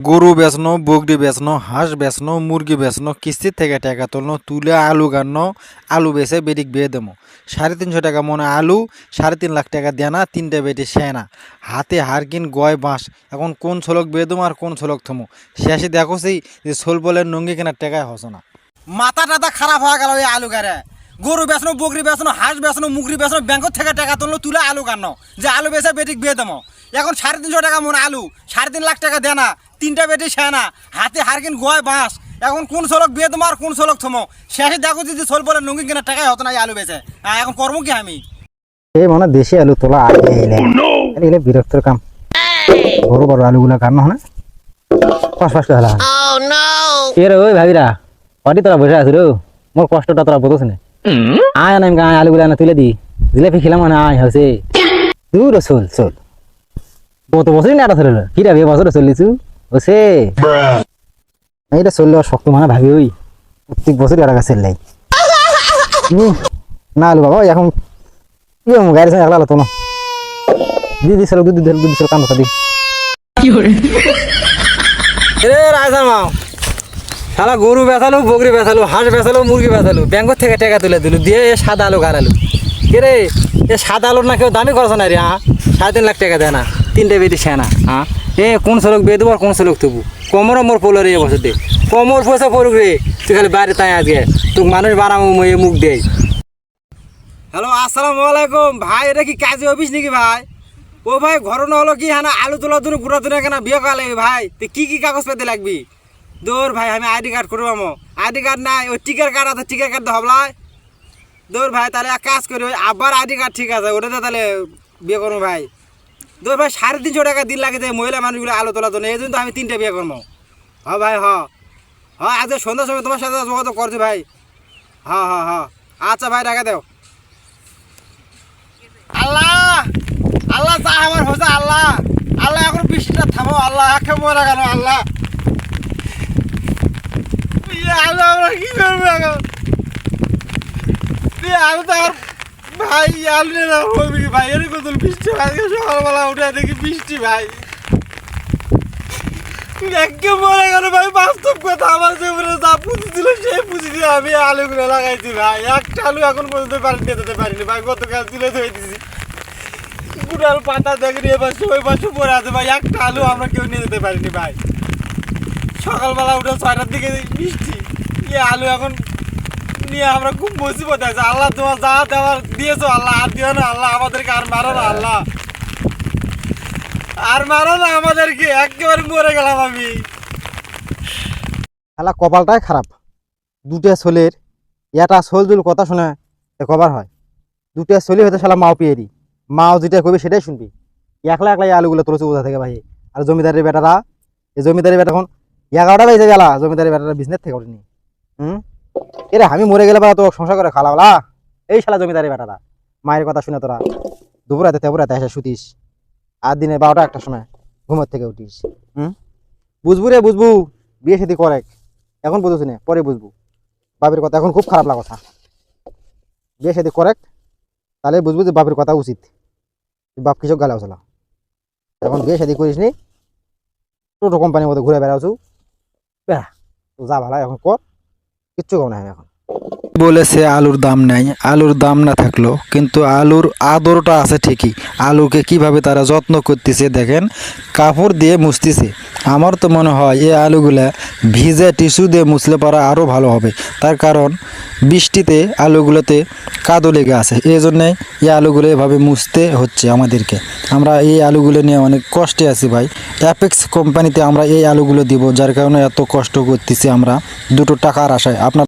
গরু বেচনো, বকরি বেচনো, হাঁস বেচনো, মুরগি বেচনো, কিস্তির থেকে টাকা তুলনো, তুলে আলু গান্নো, আলু বেচে বেটিক বিয়ে দেবো। 350 টাকা মনে আলু, 3.5 লাখ টাকা দেনা, 3টে বেটি সেনা, হাতে হারকিন গয় বাঁশ। এখন কোন ছলক বিয়ে দেবো আর কোন ছলক থমো? শেষে দেখো সেই যে সোল বলের নঙ্গি কেনার টাকায় হসো না। মাথা টাথা খারাপ হয়ে গেল এই আলু গাড়ে। গরু বেচনো, বকরি বেচনো, হাঁস বেচনো, মুরগি বেচনো, ব্যাংকের থেকে টাকা তুললো, তুলে আলু গান্নো, যে আলু বেচে বেটিক বিয়ে দেবো। এখন 350 টাকা মনে আলু, 3.5 লাখ টাকা দেনা, 3টে বেটি সেনা, হাতে হারকিন গয় বাঁশ। এখন কোন ছলক বিয়ে দেবো আর কোন ছলক থমো? শেষে দেখো যদি সোল বলে নঙ্গি কেনার টাকায় হতো না এই আলু বেচে। এখন কর্ম কি আমি? এই মানে দেশি আলু তোলা আগে এলে বিরক্তর কাম। বড় বড় আলুগুলা কাম না পাঁচ পাঁচ টাকা কে রে ওই ভাবিরা পাটি তোরা বসে আছো রে, মোর কষ্টটা তোরা বোঝস না। আয় না আমি আলুগুলা না তুলে দি, জিলাপি খেলাম মানে আয় হচ্ছে দূর চল চল। কত বছরই না ছিল কি রে, বছর চল্লিছু ওসে এইটা চললে শক্ত মানে ভাবি ওই প্রত্যেক বছরই ওরা গাছের লাই না আলু বাবা এখন কি গাড়ি একলা তো না দিদি চলো দুধ দুধ চল কান্দ দি শালা গরু বেচালো, বকরি বেচালো, হাঁস বেচালো, মুরগি বেচালো, ব্যাংকের থেকে টাকা তুলে দিল দিয়ে সাদা আলু গাড়ালু। কে রে এ সাদা আলুর না কেউ দামি খরচ না রে। 3.5 লাখ টাকা দেয় না, 3টে বেটি সেনা। এ কোন সড়ক বেয়ে দেবো আর কোন সড়ক তবু কমর মোর পোলো রে বছর দে কমর পয়সা পড়ুক রে। তুই খালি বাইরে তাই আজকে তোকে মানুষ বানাবো মুখ দেয়। হ্যালো আসসালামু আলাইকুম ভাই, এটা কি কাজে অফিস নাকি ভাই? ও ভাই ঘটনা হলো কি হ্যাঁ আলু তোলার জন্য ঘুরা তুলে কেনা বিয়ে করা লাগবে ভাই। তুই কি কাগজ পেতে লাগবি? দৌড় ভাই আমি আইডি কার্ড করবো, আমো আইডি কার্ড নাই, ওই টিকার কার্ড আছে, টিকার কার্ড হবলাই। দৌড় ভাই তাহলে এক কাজ করি, ওই আবার আইডি কার্ড ঠিক আছে ওটাতে তাহলে বিয়ে করবো ভাই। দৌড় ভাই 350 টাকা দিন লাগে যায় মহিলা মানুষগুলো আলু তোলার জন্য, এই জন্য তো আমি 3টে বিয়ে করবো। হ্যাঁ ভাই হ্যাঁ আজকে সন্ধ্যার সময় তোমার সাথে যোগাযোগ করছি ভাই। হ্যাঁ আচ্ছা ভাই টাকা দেও। আল্লাহ আল্লাহ চা আমার হচ্ছে আল্লাহ আল্লাহ এখন বৃষ্টিটা থামো আল্লাহ, একে মরে গেল আল্লাহ। আলু আমরা কি করবো এখন? আলু তো আমার ভাই আলু না হবি ভাই, এরকম বৃষ্টি ভাই সকালবেলা উঠে দেখি বৃষ্টি ভাই, একে মরে গেল ভাই। বাস্তব কথা আমার জীবনে যা পুঁজি ছিল সেই পুঁজি দিয়ে আমি আলুগুলো লাগাইছি ভাই। একটা আলু এখন পর্যন্ত নিয়ে যেতে পারিনি ভাই, গতকাল তুলে ধরে দিছি। গুড়াল পাতা দেখেনি এবার ওই পাশে পড়ে আছে ভাই, একটা আলু আমরা কেউ নিয়ে যেতে পারিনি ভাই। সকালবেলা উঠে 6টার দিকে বৃষ্টি, আলু এখন নিয়ে আমরা খুব মুসিবত আছে। আল্লাহ তোমার যা দেওয়ার দিয়েছো আল্লাহ আর দিও না আল্লাহ, আমাদেরকে আর মারো না আল্লাহ, আর মারো না আমাদেরকে, একেবারে মরে গেলাম আমি। আল্লাহ কপালটাই খারাপ, দুটো ছোলের এটা ছোল দুল কথা শুনে কবার হয়। দুটো ছোলি হয়তো শালা মাও পেয়েরি, মাও যেটা কবি সেটাই শুনবি। একলা একলাই আলুগুলো তুলেছে কোথা থেকে ভাই? আর জমিদারের বেটারা, এই জমিদারি বেটা এখন 11টা বেজে গেলা, জমিদারি বেটারা বিজনেস থেকে ওঠেনি। এরা আমি মরে গেলে বা তো সংসার করে খালা বলা এই শালা জমিদারি বেটারা। মায়ের কথা শুনে তোরা দুপুরাতে তেপুরাতে এসে শুতিস, আর দিনে 12টা 1টার সময় ঘুমের থেকে উঠিস। বুঝবু রে বুঝবু, বিয়ে সাথে করে এখন বুঝুস না, পরে বুঝবু বাপের কথা। এখন খুব খারাপ লাগা কথা, বিয়ে সাথে করে তাহলে বুঝবু যে বাপের কথা উচিত। বাপ কৃষক গালে চলা, এখন বিয়ে সাথে করিস নি, টোটো কোম্পানির মতো ঘুরে বেড়াচ্ছু, তো যা ভালো এখন কর, কিচ্ছু কম না এখন। বলেছে আলুর দাম নাই, আলুর দাম না থাকলো কিন্তু আলুর আদরটা আছে ঠিকই। আলুকে কিভাবে তারা যত্ন করতেছে দেখেন, কাপড় দিয়ে মুছতেছে। আমার তো মনে হয় এই আলুগুলা ভিজে টিস্যু দিয়ে মুছলে পরা আরও ভালো হবে, তার কারণ বৃষ্টিতে আলুগুলোতে কাদো লেগে আছে, এই জন্যে এই আলুগুলো এভাবে মুছতে হচ্ছে আমাদেরকে। আমরা এই আলুগুলো নিয়ে অনেক কষ্টে আছি ভাই। অ্যাপেক্স কোম্পানিতে আমরা এই আলুগুলো দিব, যার কারণে এত কষ্ট করতেছি আমরা দুটো টাকার আশায়। আপনার